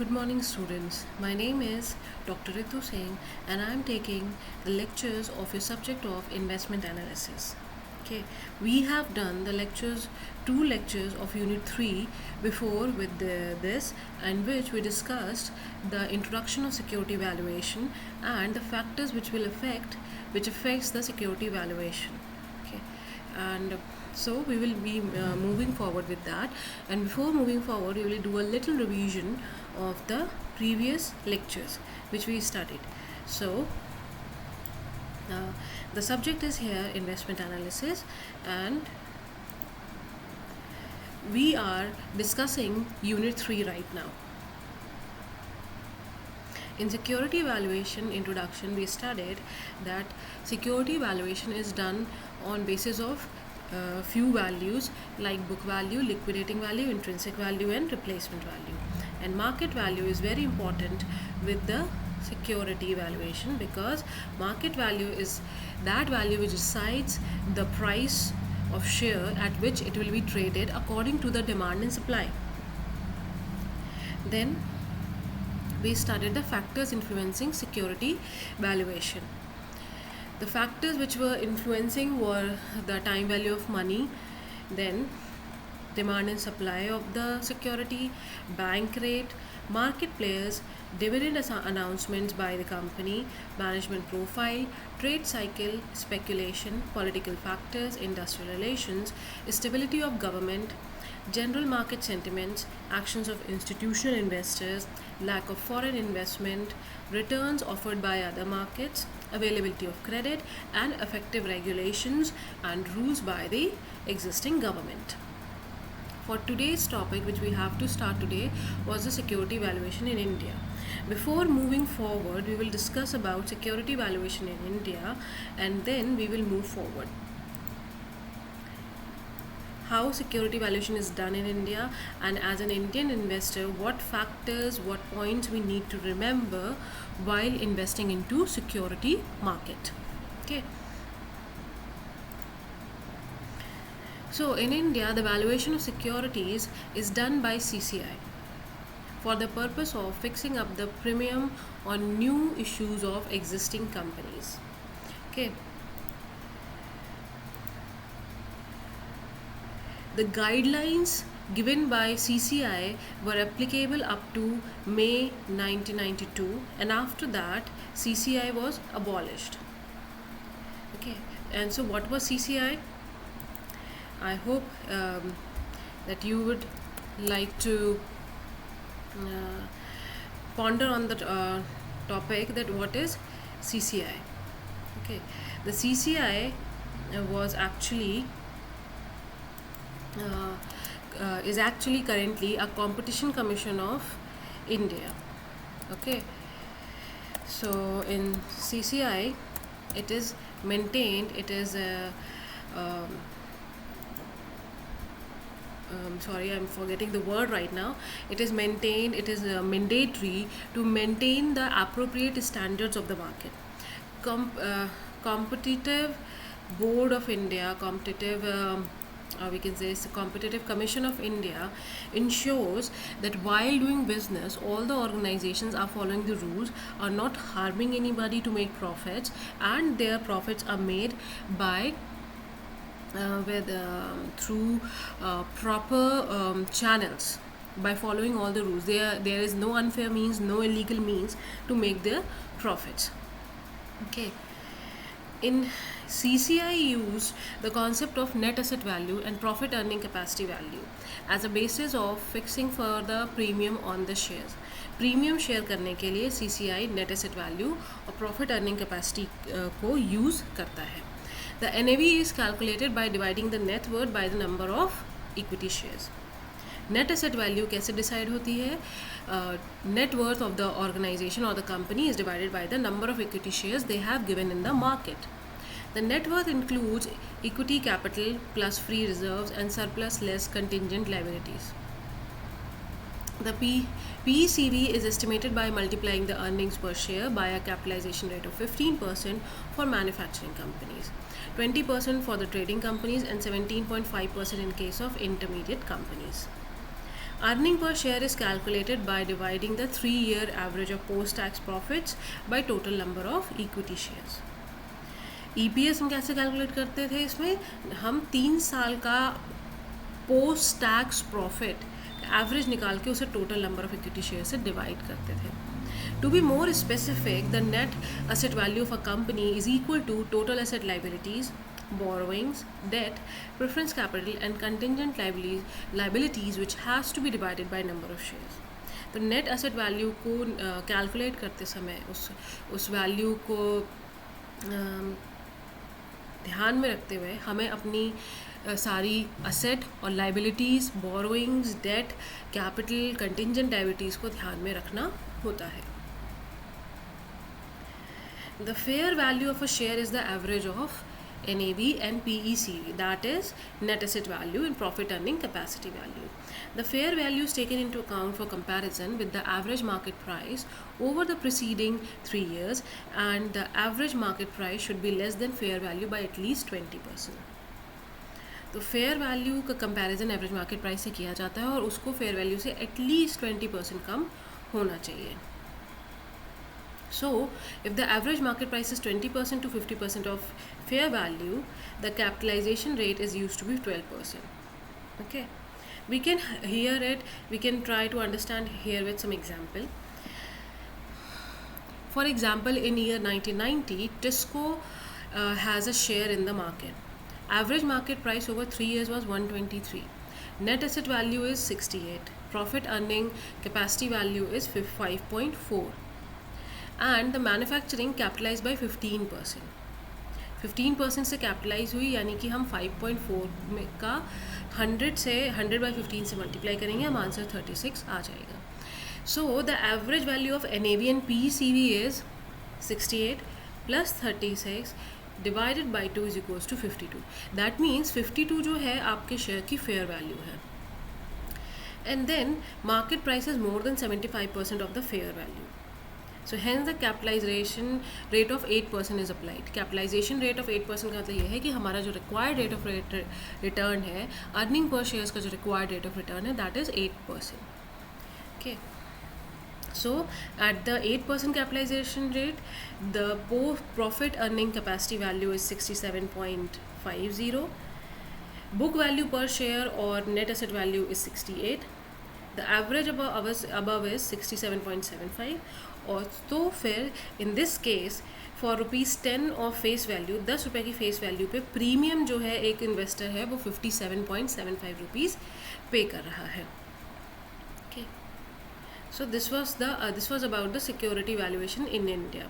Good morning, students. My name is Dr. Ritu Singh, and I am taking the lectures of your subject of investment analysis. Okay, we have done the two lectures of Unit 3 before with this, and which we discussed the introduction of security valuation and the factors which affects the security valuation. Okay, and so we will be moving forward with that, and before moving forward we will do a little revision of the previous lectures which we studied. So uh, the subject is here investment analysis, and we are discussing unit 3 right now. In security evaluation introduction, we studied that security evaluation is done on basis of few values like book value, liquidating value, intrinsic value, and replacement value. And market value is very important with the security evaluation, because market value is that value which decides the price of share at which it will be traded according to the demand and supply. Then we studied the factors influencing security valuation. The factors which were influencing were the time value of money, then demand and supply of the security, bank rate, market players, dividend announcements by the company, management profile, trade cycle, speculation, political factors, industrial relations, stability of government, general market sentiments, actions of institutional investors, lack of foreign investment, returns offered by other markets, availability of credit, and effective regulations and rules by the existing government. For today's topic, which we have to start today, was the security valuation in India. Before moving forward, we will discuss about security valuation in India, and then we will move forward. How security valuation is done in India, and as an Indian investor, what factors, what points we need to remember while investing into security market. Okay. So in India, the valuation of securities is done by CCI for the purpose of fixing up the premium on new issues of existing companies. Okay. The guidelines given by CCI were applicable up to May 1992, and after that CCI was abolished. Okay, and so what was CCI? I hope that you would like to ponder on the topic that what is CCI. Okay, the CCI was actually is actually currently a competition commission of India. Okay, so in CCI it is maintained, it is a sorry, I'm forgetting the word right now. It is maintained, it is mandatory to maintain the appropriate standards of the market. Competitive Board of India, we can say it's the Competitive Commission of India, ensures that while doing business, all the organizations are following the rules, are not harming anybody to make profits, and their profits are made by through proper channels, by following all the rules. There is no unfair means, no illegal means to make their profits. Okay. In CCI used the concept of net asset value and profit earning capacity value as a basis of fixing for the premium on the shares. Premium share करने के लिए CCI net asset value और profit earning capacity को use करता है. The NAV is calculated by dividing the net worth by the number of equity shares. Net asset value कैसे decide होती है? Net worth of the organization or the company is divided by the number of equity shares they have given in the market. The net worth includes equity capital plus free reserves and surplus less contingent liabilities. The PECV is estimated by multiplying the earnings per share by a capitalization rate of 15% for manufacturing companies, 20% for the trading companies, and 17.5% in case of intermediate companies. Earning per share is calculated by dividing the 3-year average of post-tax profits by total number of equity shares. EPS हम कैसे calculate करते थे? इसमें हम 3 साल का post tax profit average निकाल के उसे total number of equity share से डिवाइड करते थे. To be more specific, the net asset value of a company is equal to total asset liabilities, borrowings, debt, preference capital and contingent liabilities which has to be divided by number of shares. तो net asset value को calculate करते समय उस value को ध्यान में रखते हुए हमें अपनी सारी असेट और liabilities, borrowings, debt, capital, contingent liabilities को ध्यान में रखना होता है. The fair value of a share is the average of NAV and PECV, that is net asset value and profit earning capacity value. The fair value is taken into account for comparison with the average market price over the preceding 3 years, and the average market price should be less than fair value by at least 20%. तो fair value का comparison average market price से किया जाता है और उसको fair value से at least 20% कम होना चाहिए. So, if the average market price is 20% to 50% of fair value, the capitalization rate is used to be 12%. Okay, we can hear it. We can try to understand here with some example. For example, in year 1990, Tisco has a share in the market. Average market price over 3 years was 123. Net asset value is 68. Profit earning capacity value is 5.4. And the manufacturing capitalized by 15%. 15% से capitalise हुई, यानी कि हम 5.4 में का 100 से 100/15 से multiply करेंगे, हम आंसर 36 आ जाएगा. So the average value of NAV and PECV is 68 plus 36 divided by 2 is equals to 52. That means 52 जो है आपके शेयर की फेयर वैल्यू है. And then market price is more than 75% of the fair value. So hence the capitalization rate of 8% is applied. Capitalization rate of 8% का मतलब ये है कि हमारा जो required rate of return है, earning per shares का जो required rate of return है, that is 8%. Okay. So at the 8% capitalization rate, the profit earning capacity value is 67.50. Book value per share or net asset value is 68. The average above is 67.75. और तो फिर in this case for ₹10 of face value, 10 रुपये की face value पे premium जो है एक investor है वो ₹57.75 पे कर रहा है. Okay, so this was about the security valuation in India.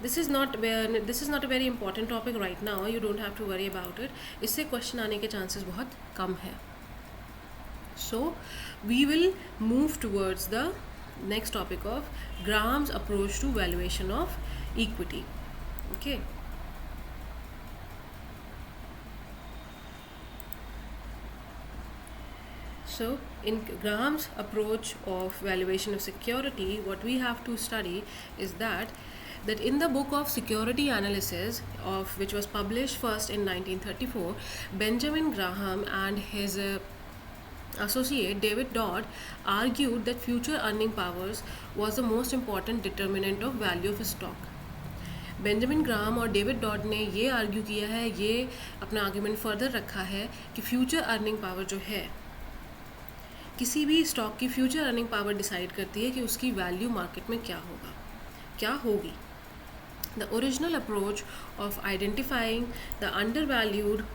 This is not a very important topic right now. You don't have to worry about it. इससे क्वेश्चन आने के चांसेस बहुत कम है. So we will move towards the next topic of Graham's approach to valuation of equity. Okay, so in Graham's approach of valuation of security, what we have to study is that in the book of security analysis of which was published first in 1934, Benjamin Graham and his associate David Dodd argued that future earning powers was the most important determinant of value of a stock. Benjamin Graham और David dot ने ये argue किया है, ये अपना argument further रखा है कि फ्यूचर अर्निंग पावर जो है, किसी भी स्टॉक की फ्यूचर अर्निंग पावर डिसाइड करती है कि उसकी वैल्यू मार्केट में क्या होगी. The original approach of identifying the under valued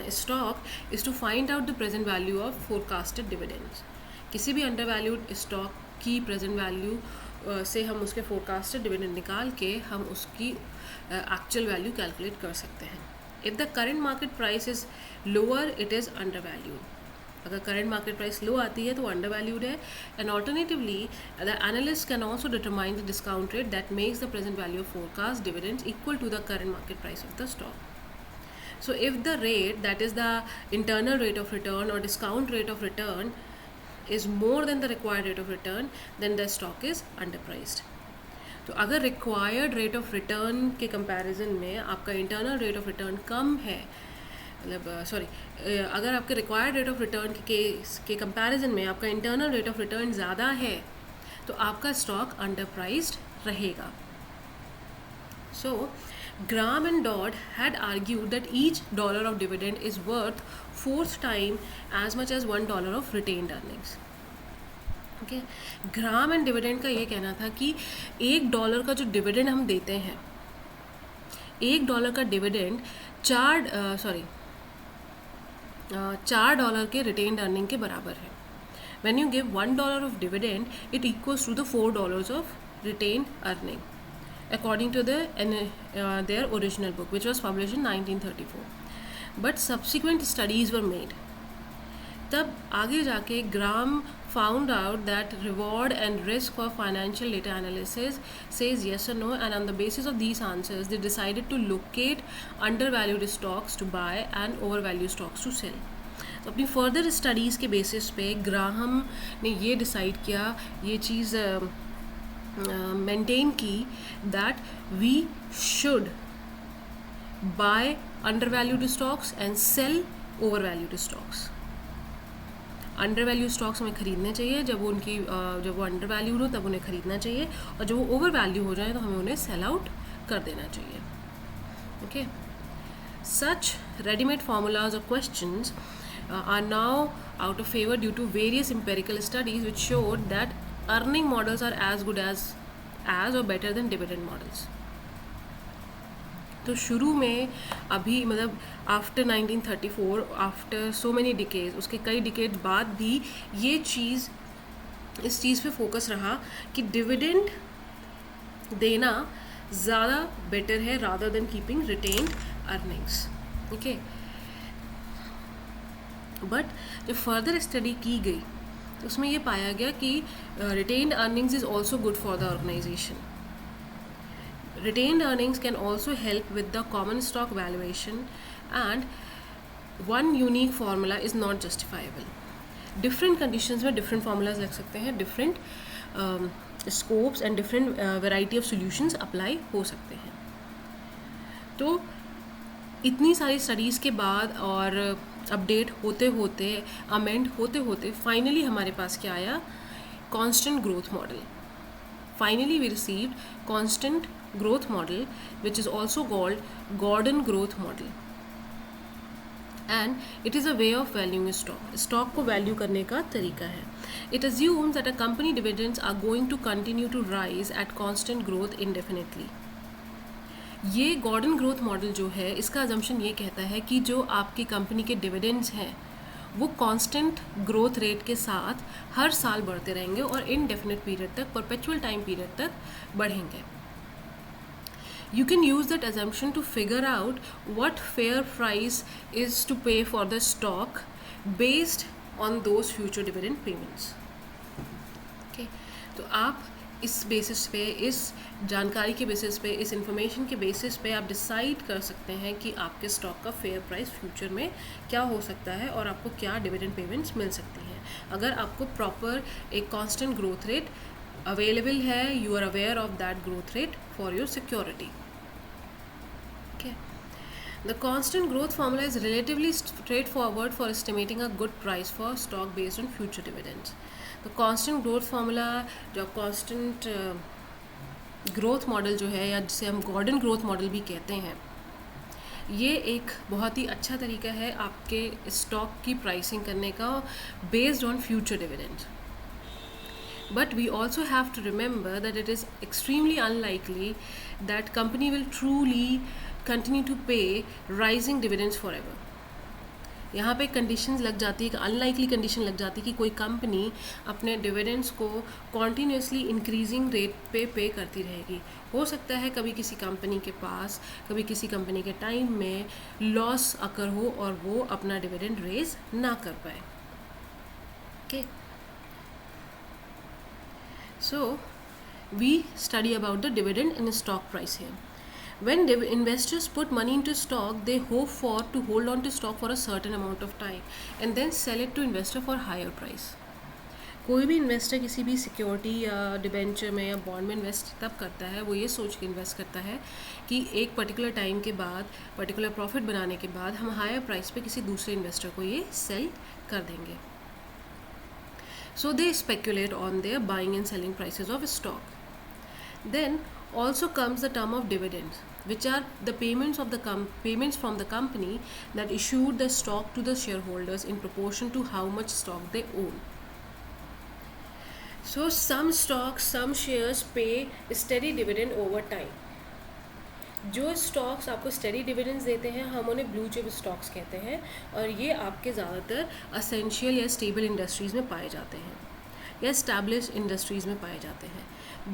stock is to find out the present value of forecasted dividends. किसी भी अंडर वैल्यूड स्टॉक की प्रेजेंट वैल्यू से हम उसके फोरकास्टेड डिविडेंड निकाल के हम उसकी एक्चुअल वैल्यू कैलकुलेट कर सकते हैं. If the current market price is lower, it is under valued. अगर करेंट मार्केट प्राइस लो आती है तो अंडर वैल्यूड है. And alternatively the analyst can also determine the discount rate that makes the present value of forecast dividends equal to the current market price of the stock. So if the rate, that is the internal rate of return or discount rate of return, is more than the required rate of return, then the stock is underpriced. तो अगर required rate of return के comparison में आपका internal rate of return कम है मतलब sorry, अगर आपके required rate of return के केस के कंपैरिजन में आपका इंटरनल रेट ऑफ रिटर्न ज़्यादा है तो आपका स्टॉक अंडर प्राइस्ड रहेगा. So, Graham and Dodd had argued that each dollar of dividend is worth fourth time as much as $1 of retained earnings. Okay, gram and dividend का ये कहना था कि $1 का जो डिविडेंड हम देते हैं, $1 का डिविडेंड $4 के रिटेन्ड अर्निंग के बराबर है. When you give $1 of dividend, it equals to the $4 of retained earning, according to their original book, which was published in 1934. But subsequent studies were made. तब आगे जाके ग्राम found out that reward and risk for financial data analysis says yes or no, and on the basis of these answers they decided to locate undervalued stocks to buy and overvalued stocks to sell. तो अपनी further studies के basis पे Graham ने ये decide किया, ये चीज़ maintain की that we should buy undervalued stocks and sell overvalued stocks. Undervalued stocks हमें ख़रीदने चाहिए, जब वो अंडरवैल्यूड हो तब उन्हें ख़रीदना चाहिए, और जब वो ओवर वैल्यू हो जाए तो हमें उन्हें सेल आउट कर देना चाहिए. ओके, सच रेडीमेड फार्मूलाज और questions are now out of favor due to various empirical studies which showed that earning models are as good as or better than dividend models. तो शुरू में अभी मतलब after 1934, after so many decades, उसके कई decade बाद भी ये चीज़, इस चीज़ पे फोकस रहा कि डिविडेंड देना ज़्यादा बेटर है rather than keeping retained earnings. Okay, but जब फर्दर स्टडी की गई तो उसमें ये पाया गया कि retained earnings is also good for the organisation. Retained earnings can also help with the common stock valuation, and one unique formula is not justifiable. Different conditions में डिफरेंट फार्मूलाज लग सकते हैं, different scopes and different variety of solutions apply हो सकते हैं. तो इतनी सारी स्टडीज़ के बाद और अपडेट होते होते, अमेंड होते होते, फाइनली हमारे पास क्या आया? Constant growth model. Finally we received constant growth model which is also called Gordon growth model, and it is a way of valuing stock. Stock को वैल्यू करने का तरीका है. It assumes that a company dividends are going to continue to rise at constant growth indefinitely. ये Gordon growth model जो है, इसका assumption ये कहता है कि जो आपकी कंपनी के डिविडेंड्स हैं वो कांस्टेंट ग्रोथ रेट के साथ हर साल बढ़ते रहेंगे और इनडेफिनिट पीरियड तक, परपेचुअल टाइम पीरियड तक बढ़ेंगे. You can use that assumption to figure out what fair price is to pay for the stock based on those future dividend payments. Okay, तो आप इस बेसिस पे, इस जानकारी के बेसिस पे, इस इंफॉर्मेशन के बेसिस पे आप डिसाइड कर सकते हैं कि आपके स्टॉक का फेयर प्राइस फ्यूचर में क्या हो सकता है और आपको क्या डिविडेंड पेमेंट्स मिल सकती हैं. अगर आपको प्रॉपर एक कांस्टेंट ग्रोथ रेट अवेलेबल है, you are aware of that growth rate for your security. Okay. The constant growth formula is relatively straightforward for estimating a good price for stock based on future dividends. The constant growth formula, जो constant growth model जो है, या जिसे हम Gordon growth model भी कहते हैं, ये एक बहुत ही अच्छा तरीका है आपके स्टॉक की प्राइसिंग करने का based on future dividends. But we also have to remember that it is extremely unlikely that company will truly continue to pay rising dividends forever. यहाँ पे कंडीशंस लग जाती है, अनलाइकली कंडीशन लग जाती है कि कोई कंपनी अपने डिविडेंड्स को कॉन्टीन्यूसली इंक्रीजिंग रेट पे करती रहेगी. हो सकता है कभी किसी कंपनी के पास, कभी किसी कंपनी के टाइम में लॉस अकर हो और वो अपना डिविडेंड रेज ना कर पाए. Okay, so we study about the dividend and stock price here. When investors put money into stock, they hope to hold on to stock for a certain amount of time and then sell it to investor for higher price. कोई भी investor किसी भी security या debenture में या bond में invest तब करता है, वो ये सोच के इन्वेस्ट करता है कि एक पर्टिकुलर टाइम के बाद, पर्टिकुलर प्रॉफिट बनाने के बाद हम हायर प्राइस पे किसी दूसरे इन्वेस्टर को ये सेल कर देंगे. So they speculate on their buying and selling prices of stock. Then also comes the term of dividends, which are the payments from the company that issued the stock to the shareholders in proportion to how much stock they own. So some stocks, some shares pay steady dividend over time. जो stocks आपको steady dividends देते हैं हम उन्हें blue chip stocks कहते हैं, और ये आपके ज़्यादातर असेंशियल या स्टेबल इंडस्ट्रीज़ में पाए जाते हैं या एस्टैब्लिश इंडस्ट्रीज़ में पाए जाते हैं.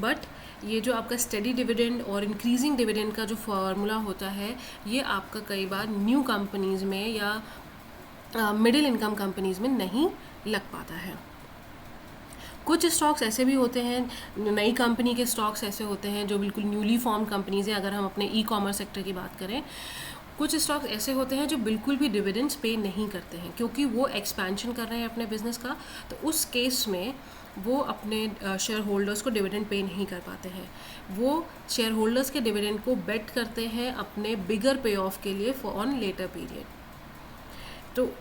बट ये जो आपका स्टेडी डिविडेंड और इंक्रीजिंग डिविडेंड का जो फार्मूला होता है, ये आपका कई बार न्यू कंपनीज़ में या मिडिल इनकम कंपनीज़ में नहीं लग पाता है. कुछ स्टॉक्स ऐसे भी होते हैं, नई कंपनी के स्टॉक्स ऐसे होते हैं जो बिल्कुल न्यूली फॉर्म कंपनीज़ हैं. अगर हम अपने ई कॉमर्स सेक्टर की बात करें, कुछ स्टॉक्स ऐसे होते हैं जो बिल्कुल भी डिविडेंड्स पे नहीं करते हैं क्योंकि वो एक्सपेंशन कर रहे हैं अपने बिजनेस का. तो उस केस में वो अपने शेयर होल्डर्स को डिविडेंड पे नहीं कर पाते हैं. वो शेयर होल्डर्स के डिविडेंड को बेट करते हैं अपने बिगर पे ऑफ के लिए ऑन लेटर पीरियड. तो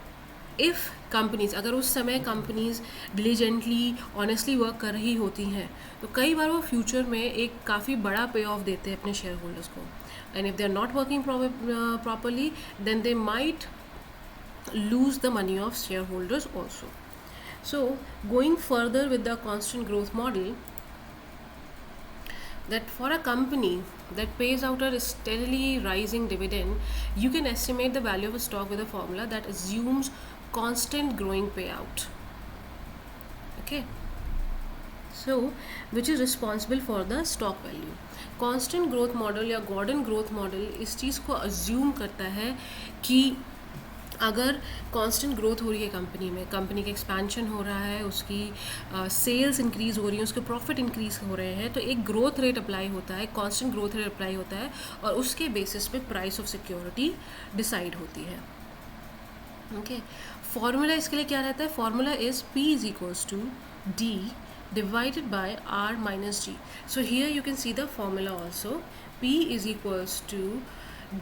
इफ़ कंपनीज़, अगर उस समय कंपनीज़ डिलीजेंटली ऑनेस्टली वर्क कर रही होती हैं, तो कई बार वो फ्यूचर में एक काफ़ी बड़ा पे ऑफ देते हैं अपने शेयर होल्डर्स को. And if they are not working properly then they might lose the money of shareholders also. So going further with the constant growth model, that for a company that pays out a steadily rising dividend, you can estimate the value of a stock with a formula that assumes constant growing payout. Okay, so which is responsible for the stock value. Constant growth model या Gordon growth model इस चीज़ को assume करता है कि अगर constant growth हो रही है कंपनी में, कंपनी का एक्सपेंशन हो रहा है, उसकी सेल्स इंक्रीज़ हो रही है, उसके प्रॉफिट इंक्रीज़ हो रहे हैं, तो एक ग्रोथ रेट अप्लाई होता है, कांस्टेंट ग्रोथ रेट अप्लाई होता है, और उसके बेसिस पे प्राइस ऑफ सिक्योरिटी डिसाइड होती है. ओके, फॉर्मूला इसके लिए क्या रहता है? Formula is P is equals to D divided by R minus G. So here you can see the formula also. P is equals to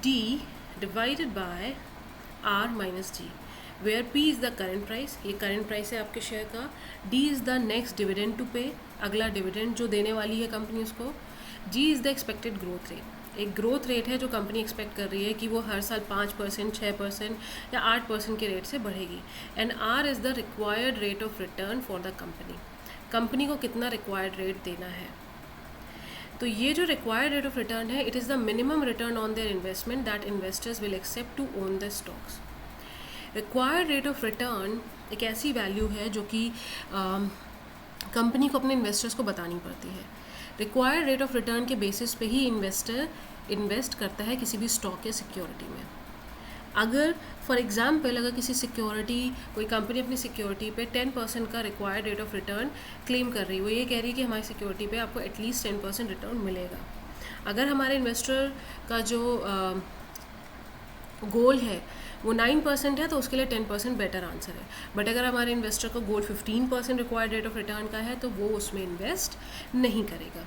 D divided by R minus G, where P is the current price, ये current price है आपके share का. D is the next dividend to pay, अगला dividend जो देने वाली है company उसको. G is the expected growth rate, एक ग्रोथ रेट है जो कंपनी एक्सपेक्ट कर रही है कि वो हर साल 5%, 6% या 8% के रेट से बढ़ेगी. And R is the required rate of return for the company, company को कितना रिक्वायर्ड रेट देना है. तो ये जो रिक्वायर्ड रेट ऑफ रिटर्न है, it is the minimum return on their investment that investors will accept to own the stocks. Required rate of return एक ऐसी वैल्यू है जो कि कंपनी को अपने इन्वेस्टर्स को बतानी पड़ती है. रिक्वायर्ड रेट ऑफ रिटर्न के बेसिस पे ही इन्वेस्टर इन्वेस्ट करता है किसी भी स्टॉक या सिक्योरिटी में. अगर फॉर एग्जांपल अगर किसी सिक्योरिटी, कोई कंपनी अपनी सिक्योरिटी पे 10% का required rate of return claim कर रही है, वो ये कह रही है कि हमारी सिक्योरिटी पे आपको एटलीस्ट 10% रिटर्न मिलेगा. अगर हमारे इन्वेस्टर का जो गोल है वो 9% है तो उसके लिए 10% बेटर आंसर है. बट अगर हमारे इन्वेस्टर का गोल 15% रिक्वायर्ड रेट ऑफ रिटर्न का है तो वो उसमें इन्वेस्ट नहीं करेगा.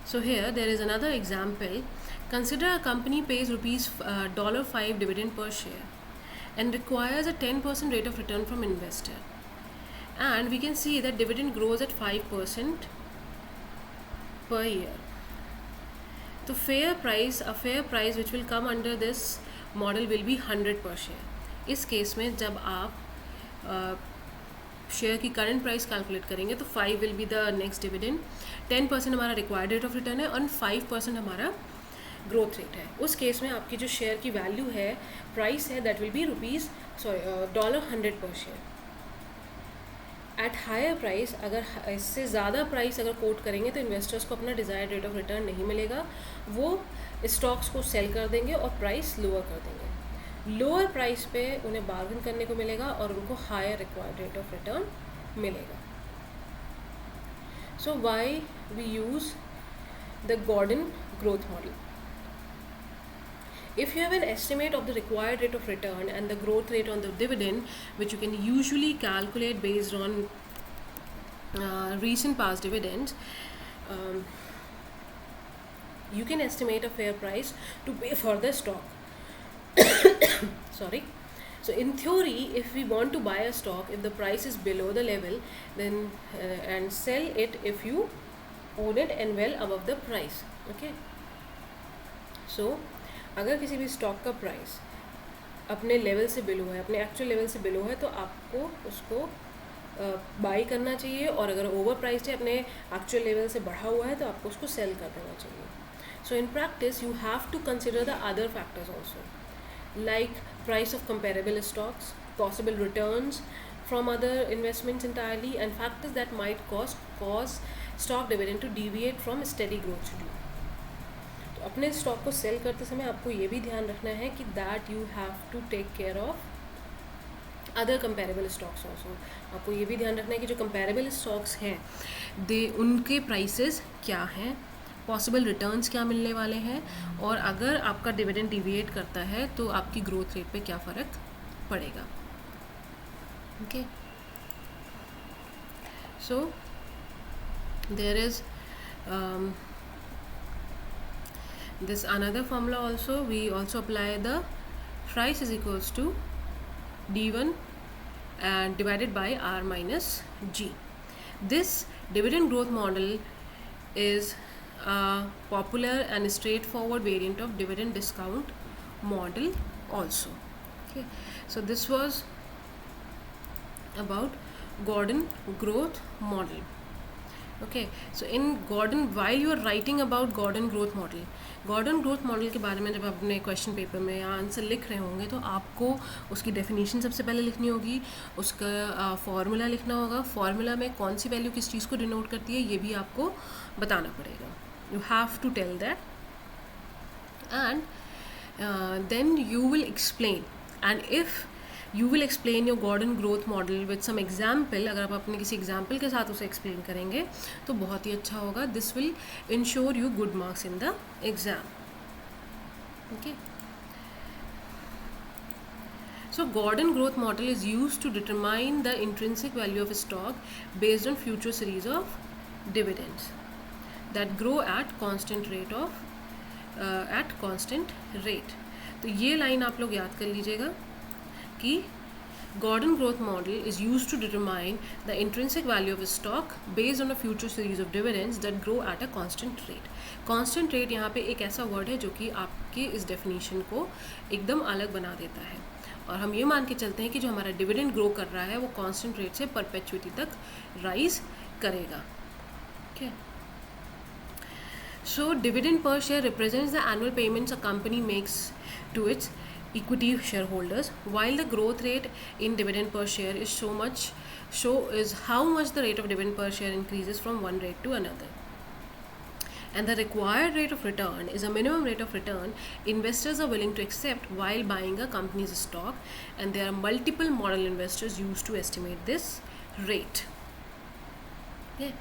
So here there is another example. Consider a company pays rupees $5 dividend per share and requires a 10% rate of return from investor. And we can see that dividend grows at 5% per year. So a fair price which will come under this model will be 100 per share. इस case में जब आप share की current price calculate करेंगे तो 5 will be the next dividend, 10% हमारा required rate of return है और 5% हमारा ग्रोथ रेट है. उस केस में आपकी जो शेयर की वैल्यू है, प्राइस है, दैट विल बी $100 पर शेयर. एट हायर प्राइस, अगर इससे ज़्यादा प्राइस अगर कोट करेंगे तो इन्वेस्टर्स को अपना डिज़ायर्ड रेट ऑफ रिटर्न नहीं मिलेगा, वो स्टॉक्स को सेल कर देंगे और प्राइस लोअर कर देंगे. लोअर प्राइस पे उन्हें बार्गेन करने को मिलेगा और उनको higher required rate of return मिलेगा. So why we use the Gordon growth model. If you have an estimate of the required rate of return and the growth rate on the dividend, which you can usually calculate based on recent past dividends, um, you can estimate a fair price to pay for the stock. Sorry. So in theory, if we want to buy a stock, if the price is below the level, then and sell it if you own it and well above the price. Okay. So अगर किसी भी stock का price अपने level से below है, अपने actual level से below है, तो आपको उसको बाई करना चाहिए, और अगर ओवर प्राइस है, अपने एक्चुअल लेवल से बढ़ा हुआ है, तो आपको उसको सेल कर देना चाहिए. So in practice, you have to consider the other factors also, like price of comparable stocks, possible returns from other investments entirely, and factors that might cause stock dividend to deviate from steady growth schedule. तो अपने stock को cell करते समय आपको ये भी ध्यान रखना है कि that you have to take care of other comparable stocks also. आपको ये भी ध्यान रखना है कि जो कंपेरेबल स्टॉक्स हैं उनके प्राइसेस क्या हैं, पॉसिबल रिटर्न्स क्या मिलने वाले हैं, और अगर आपका डिविडेंड डिविएट करता है तो आपकी ग्रोथ रेट पे क्या फ़र्क पड़ेगा. Okay, so there is this another formula also. We also apply the price is equals to d1 and divided by r minus g. This dividend growth model is a popular and straightforward variant of dividend discount model also. Okay, so this was about Gordon growth model. Okay, so in Gordon, while you are writing about Gordon growth model के बारे में जब आप अपने question paper में या answer लिख रहे होंगे, तो आपको उसकी डेफिनेशन सबसे पहले लिखनी होगी, उसका फॉर्मूला लिखना होगा, फॉर्मूला में कौन सी वैल्यू किस चीज़ को डिनोट करती है ये भी आपको बताना पड़ेगा. You have to tell that, and then you will explain, and if you will explain your Gordon growth model with some example. अगर आप अपने किसी एग्जाम्पल के साथ उसे एक्सप्लेन करेंगे तो बहुत ही अच्छा होगा. This will ensure you good marks in the exam. Okay, so Gordon growth model is used to determine the intrinsic value of a stock based on future series of dividends that grow at constant rate. तो ये line आप लोग याद कर लीजिएगा कि Gordon growth model is used to determine the intrinsic value of a stock based on a future series of dividends that grow at a constant rate. Constant rate यहाँ पे एक ऐसा वर्ड है जो कि आपके इस डेफिनेशन को एकदम अलग बना देता है, और हम ये मान के चलते हैं कि जो हमारा डिविडेंड ग्रो कर रहा है वो कांस्टेंट रेट से परपेचुइटी तक राइज करेगा. Okay, so dividend per share represents the annual payments a company makes to its equity shareholders, while the growth rate in dividend per share is how much the rate of dividend per share increases from one rate to another. And the required rate of return is a minimum rate of return investors are willing to accept while buying a company's stock, and there are multiple model investors used to estimate this rate. Okay,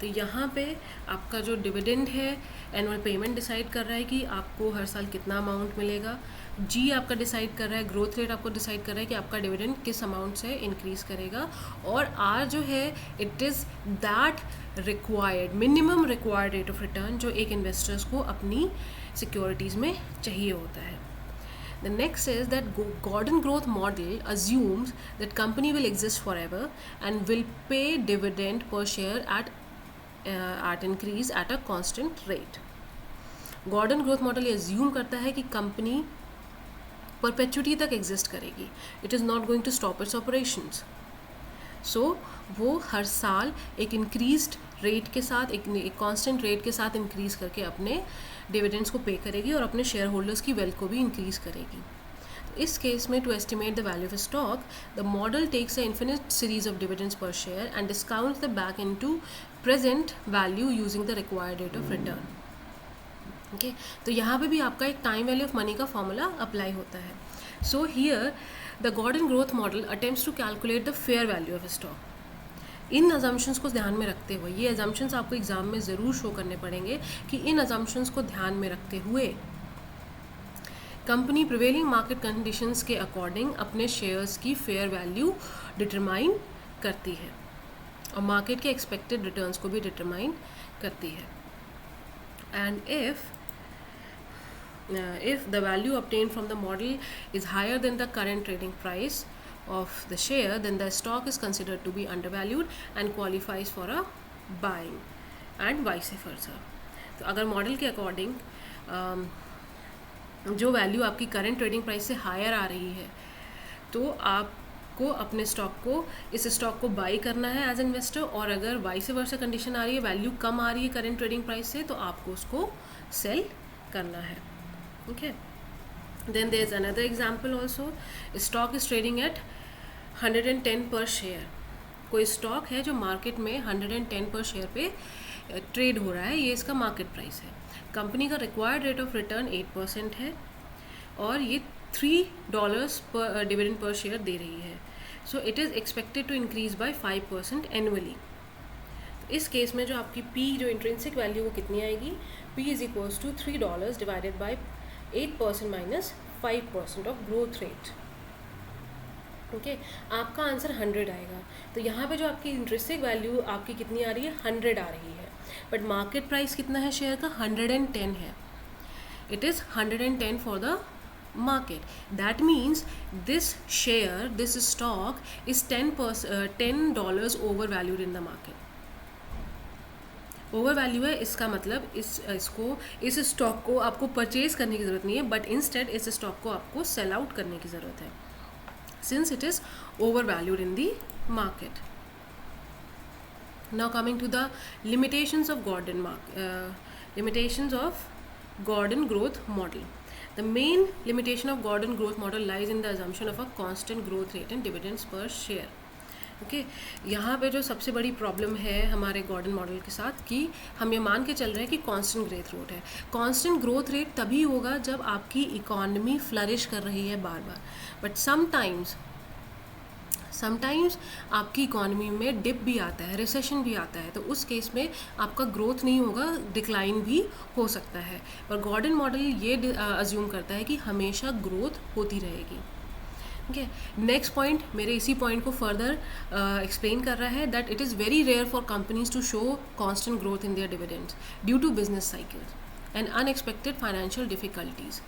तो यहाँ पे आपका जो dividend है annual payment decide कर रहा है कि आपको हर साल कितना अमाउंट मिलेगा. जी आपका डिसाइड कर रहा है, ग्रोथ रेट आपको डिसाइड कर रहा है कि आपका डिविडेंड किस अमाउंट से इंक्रीज़ करेगा, और आर जो है it is that required minimum required rate of return जो एक इन्वेस्टर्स को अपनी सिक्योरिटीज़ में चाहिए होता है. The next is that Gordon growth model assumes that company will exist forever and will pay dividend per share at increase at a constant rate. Gordon growth model ये assume करता है कि कंपनी परपेचुटी तक exist करेगी. It is not going to stop its operations. So वो हर साल एक इंक्रीज्ड रेट के साथ, एक कांस्टेंट रेट के साथ इंक्रीज़ करके अपने डिविडेंड्स को पे करेगी और अपने शेयर होल्डर्स की वेल्थ को भी इंक्रीज़ करेगी. इस केस में to estimate the value of stock, the model takes a infinite series of dividends per share and discounts the back into present value using the required rate of return. Okay, तो यहाँ पे भी आपका एक time value of money का formula apply होता है. So here the Gordon growth model attempts to calculate the fair value of stock. इन अजम्पशंस को ध्यान में रखते हुए, ये अजम्पशंस आपको एग्जाम में ज़रूर शो करने पड़ेंगे कि इन अजम्पशंस को ध्यान में रखते हुए कंपनी प्रिवेलिंग मार्केट कंडीशंस के अकॉर्डिंग अपने शेयर्स की फेयर वैल्यू डिटरमाइन करती है और मार्केट के एक्सपेक्टेड रिटर्न्स को भी डिटरमाइन करती है. And if the value obtained from the model is higher than the current trading price of the share, then the stock is considered to be undervalued and qualifies for a buying and vice versa. तो अगर model के according जो value आपकी current trading price से higher आ रही है तो आपको अपने इस स्टॉक को बाई करना है एज इन्वेस्टर, और अगर वाइस वर्सा कंडीशन आ रही है, वैल्यू कम आ रही है करंट ट्रेडिंग प्राइस से, तो आपको उसको सेल करना है. Okay, then there is another example also. Stock is trading at 110 per share. कोई स्टॉक है जो मार्केट में 110 पर शेयर पे ट्रेड हो रहा है, ये इसका मार्केट प्राइस है. कंपनी का रिक्वायर्ड रेट ऑफ रिटर्न 8% है और ये $3 पर डिविडेंड पर शेयर दे रही है. So it is expected to increase by 5% annually. इस केस में जो आपकी P जो इंट्रिंसिक वैल्यू वो कितनी आएगी, P is equals to $3 divided by 8% minus 5% of growth rate. Okay, आपका आंसर 100 आएगा. तो यहाँ पे जो आपकी इंट्रिंसिक वैल्यू आपकी कितनी आ रही है, 100 आ रही है, बट मार्केट प्राइस कितना है शेयर का, 110 है. It is 110 for the market. That means this stock is $10 overvalued in the market. Over value है, इसका मतलब इस स्टॉक को आपको परचेज करने की ज़रूरत नहीं है, बट इंस्टेड इस स्टॉक को आपको सेल आउट करने की ज़रूरत है, since it is over valued in the market. Now coming to the limitations of Gordon growth model. The main limitation of Gordon growth model lies in the assumption of a constant growth rate and dividends per share. Okay, यहाँ पे जो सबसे बड़ी problem है हमारे Gordon model के साथ कि हम ये मान के चल रहे हैं कि कांस्टेंट ग्रोथ रेट है. कांस्टेंट ग्रोथ रेट तभी होगा जब आपकी इकोनॉमी फ्लरिश कर रही है बार बार, बट समटाइम्स आपकी इकोनॉमी में डिप भी आता है, रिसेशन भी आता है, तो उस केस में आपका ग्रोथ नहीं होगा, डिक्लाइन भी हो सकता है. पर गॉर्डन मॉडल ये अज्यूम करता है कि हमेशा ग्रोथ होती रहेगी. ओके, नेक्स्ट पॉइंट मेरे इसी पॉइंट को फर्दर एक्सप्लेन कर रहा है, that it is very rare for companies to show constant growth in their dividends due to business cycles and unexpected financial difficulties.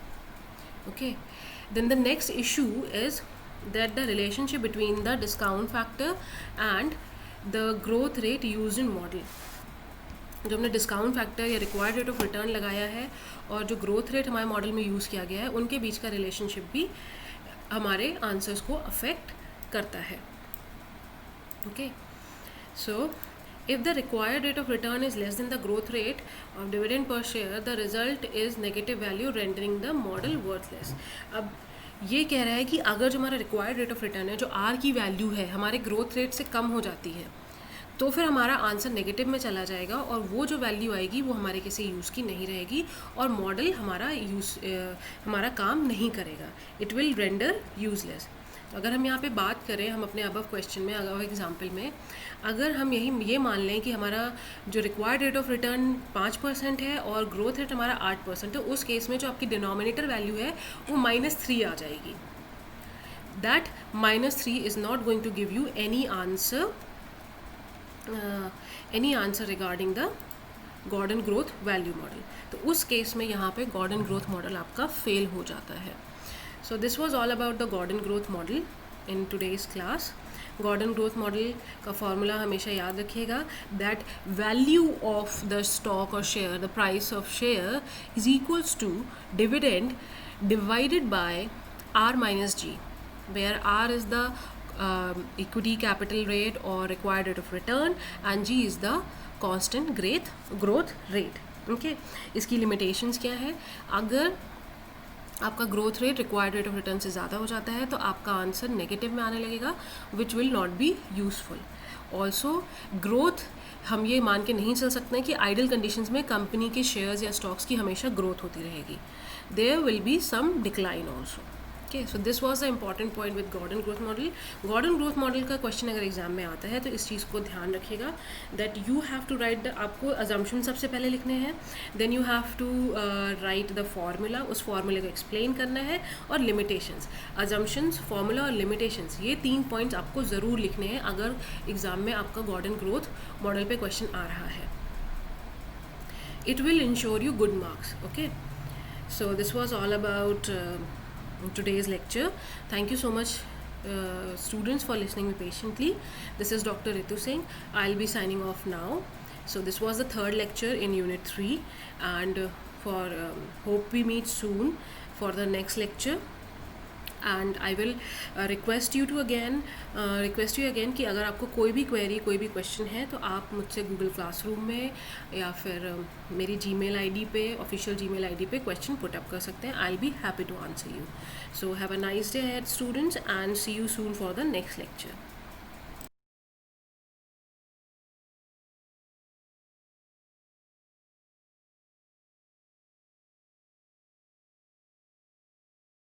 Okay, then the next issue is that the relationship between the discount factor and the growth rate used in model. जो हमने discount factor या required rate of return लगाया है और जो growth rate हमारे model में use किया गया है, उनके बीच का रिलेशनशिप भी हमारे आंसर्स को अफेक्ट करता है. Okay, so if the required rate of return is less than the growth rate of dividend per share, the result is negative value rendering the model worthless. अब ये कह रहा है कि अगर जो हमारा रिक्वायर्ड रेट ऑफ रिटर्न है, जो आर की वैल्यू है, हमारे ग्रोथ रेट से कम हो जाती है, तो फिर हमारा आंसर नेगेटिव में चला जाएगा और वो जो वैल्यू आएगी वो हमारे किसी यूज़ की नहीं रहेगी और मॉडल हमारा काम नहीं करेगा. It will render useless. अगर हम यहाँ पे बात करें, हम अपने अबव क्वेश्चन में, अबव एग्जाम्पल में, अगर हम ये मान लें कि हमारा जो रिक्वायर्ड रेट ऑफ रिटर्न 5% है और ग्रोथ रेट हमारा 8% है, उस केस में जो आपकी डिनोमिनेटर वैल्यू है वो -3 आ जाएगी. That -3 is not going to give you any answer regarding the Gordon growth value model. तो उस केस में यहाँ पे गॉर्डन ग्रोथ मॉडल आपका फेल हो जाता है. So this was all about the Gordon growth model in today's class. Gordon growth model का formula हमेशा याद रखिएगा, that value of the stock or share, the price of share is equals to dividend divided by R minus G, where R is the equity capital rate or required rate of return and G is the constant growth rate. Okay, इसकी limitations क्या है? अगर आपका growth rate required rate of return से ज़्यादा हो जाता है तो आपका आंसर नेगेटिव में आने लगेगा, which will not be useful. Also growth हम ये मान के नहीं चल सकते हैं कि आइडल कंडीशंस में कंपनी के शेयर्स या स्टॉक्स की हमेशा ग्रोथ होती रहेगी. There will be some decline also. Okay, so this was the important point with Gordon growth model. Gordon growth model का क्वेश्चन अगर एग्जाम में आता है तो इस चीज़ को ध्यान रखिएगा that you have to write the, आपको अजम्पशन सबसे पहले लिखने हैं, then you have to write the formula, उस फार्मूले को एक्सप्लेन करना है, और लिमिटेशंस. अजम्पशंस, फार्मूला और लिमिटेशंस, ये 3 पॉइंट्स आपको ज़रूर लिखने हैं अगर एग्जाम में आपका गॉर्डन ग्रोथ मॉडल पे क्वेश्चन आ रहा है. It will ensure you good marks. Okay, so this was all about today's lecture. Thank you so much, students, for listening me patiently. This is Dr. Ritu Singh. I'll be signing off now. So this was the third lecture in unit 3, and hope we meet soon for the next lecture. And I will request you again कि अगर आपको कोई भी query, कोई भी question है तो आप मुझसे गूगल क्लासरूम में या फिर मेरी जीमेल आईडी पे, ऑफिशियल जीमेल आईडी पे क्वेश्चन पुट अप कर सकते हैं. I will be happy to answer you. So have a nice day ahead students, and see you soon for the next lecture.